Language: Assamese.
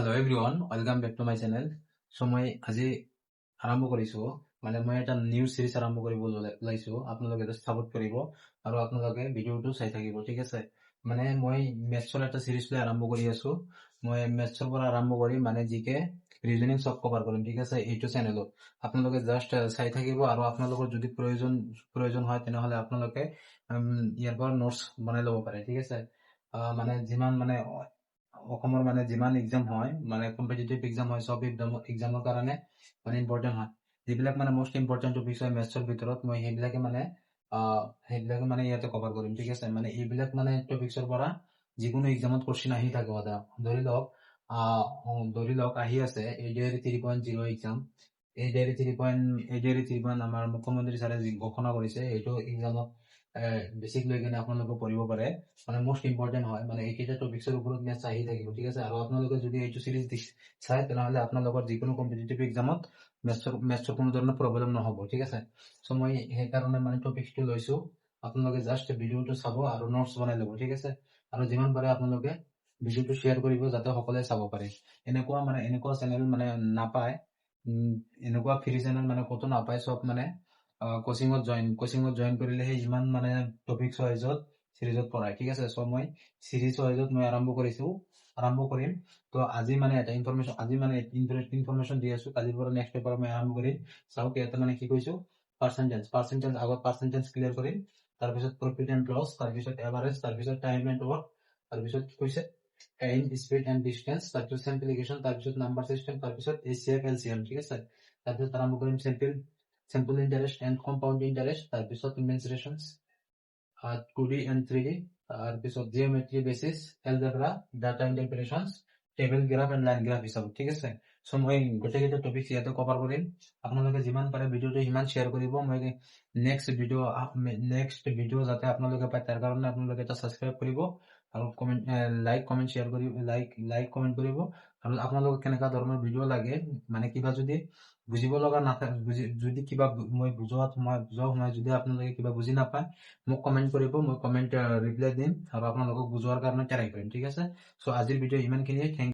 Hello' everyone, welcome back to my channel. So' মই আজি আৰম্ভ কৰিছোঁ, মানে মই এটা নিউ চিৰিজ আৰম্ভ কৰিব ওলাইছোঁ। আপোনালোকে জাষ্ট ছাপোৰ্ট কৰিব আৰু আপোনালোকে ভিডিঅ'টো চাই থাকিব, ঠিক আছে। মানে মই মেথছৰ এটা চিৰিজ লৈ আৰম্ভ কৰি আছোঁ। মই মেথছৰ পৰা আৰম্ভ কৰিম, মানে জিকে ৰিজনিং চব কভাৰ কৰিম, ঠিক আছে, এইটো চেনেলত। আপোনালোকে জাষ্ট চাই থাকিব আৰু আপোনালোকৰ যদি প্ৰয়োজন হয় তেনেহ'লে আপোনালোকে ইয়াৰ পৰা নোটছ বনাই ল'ব পাৰে, ঠিক আছে। মানে যিমান মানে অসমৰ মানে যিমান এক্সাম হয়, মানে কম্পিটিটিভ এক্সাম হয়, চব এক্সামৰ কাৰণে মানে ইম্পৰ্টেণ্ট হয়। যিবিলাক মানে মোষ্ট ইম্পৰ্টেণ্ট টপিকছ হয় মেথছৰ ভিতৰত, মই সেইবিলাকে মানে ইয়াতে কভাৰ কৰিম, ঠিক আছে। মানে এইবিলাক মানে টপিকছৰ পৰা যিকোনো এক্সামত কোৱেশ্চন আহি থাকে সদায়। ধৰি লওক আহি আছে ADRE 3.0 এক্সাম। ADRE 3.0 আমাৰ মুখ্যমন্ত্ৰী ছাৰে যি ঘোষণা কৰিছে, এইটো এক্সামত বেছিক লৈ কিনে আপোনালোকে পঢ়িব পাৰে। মানে মোষ্ট ইম্পৰ্টেণ্ট হয়, মানে এইকেইটা টপিকছৰ ওপৰত মেথছ আহি থাকিব, ঠিক আছে। আৰু আপোনালোকে যদি এইটো চিৰিজ চাই তেনেহ'লে আপোনালোকৰ যিকোনো কম্পিটিটিভ এক্সামত মেথছৰ কোনো ধৰণৰ প্ৰব্লেম নহ'ব, ঠিক আছে। চ' মই সেইকাৰণে মানে টপিকটো লৈছোঁ। আপোনালোকে জাষ্ট ভিডিঅ'টো চাব আৰু নোটছ বনাই ল'ব, ঠিক আছে। আৰু যিমান পাৰে আপোনালোকে ভিডিঅ'টো শ্বেয়াৰ কৰিব যাতে সকলোৱে চাব পাৰে। এনেকুৱা চেনেল মানে নাপায়, এনেকুৱা ফ্ৰী চেনেল মানে ক'তো নাপায়। চব মানে কোচিঙত জইন কৰিলেহে ইমান মানে টপিকছ ৱাইজত চিৰিজত পঢ়ায়, ঠিক আছে। চ' মই চিৰিজ ৱাইজত মই আৰম্ভ কৰিম। তো আজি মানে এটা ইনফৰমেশ্যন দি আছোঁ, কালিৰ পৰা নেক্সট পেপাৰ মই আৰম্ভ কৰিম। চাওক ইয়াতে মানে কি কৈছোঁ, আগত পাৰ্চেণ্টেজ ক্লিয়াৰ কৰিম, তাৰপিছত প্ৰফিট এণ্ড লছ, তাৰপিছত এভাৰেজ, তাৰপিছত টাইম এণ্ড ৱৰ্ক, তাৰপিছত কি কৈছে টাইম, স্পীড এণ্ড ডিষ্টেন্স, তাৰপিছত চিম্পলিফিকেশ্যন, তাৰপিছত নাম্বাৰ চিষ্টেম, তাৰপিছত HCF LCM, ঠিক আছে। তাৰপিছত আৰম্ভ কৰিম simple interest and compound interest, তাৰপিছত মেনচুৰেশ্যনছ, 2D and 3D, তাৰপিছত geometry basics, algebra, data interpretations, table graph and line graph হিচাপ, ঠিক আছে। চ' মই গোটেইকেইটা টপিক ইয়াতে কভাৰ কৰিম। আপোনালোকে যিমান পাৰে ভিডিঅ'টো সিমান শ্বেয়াৰ কৰিব। মই নেক্সট ভিডিঅ' যাতে আপোনালোকে পায় তাৰ কাৰণে আপোনালোকে এটা ছাবস্ক্ৰাইব কৰিব আৰু লাইক কমেণ্ট কৰিব। আৰু আপোনালোকক কেনেকুৱা ধৰণৰ ভিডিঅ' লাগে, মানে কিবা যদি বুজিব লগা নাথাকে, যদি কিবা মই বুজোৱা সময় যদি আপোনালোকে কিবা বুজি নাপায়, মোক কমেণ্ট কৰিব, মই কমেণ্ট ৰিপ্লাই দিম আৰু আপোনালোকক বুজোৱাৰ কাৰণে ট্ৰাই কৰিম, ঠিক আছে। চ' আজিৰ ভিডিঅ' ইমানখিনিয়ে।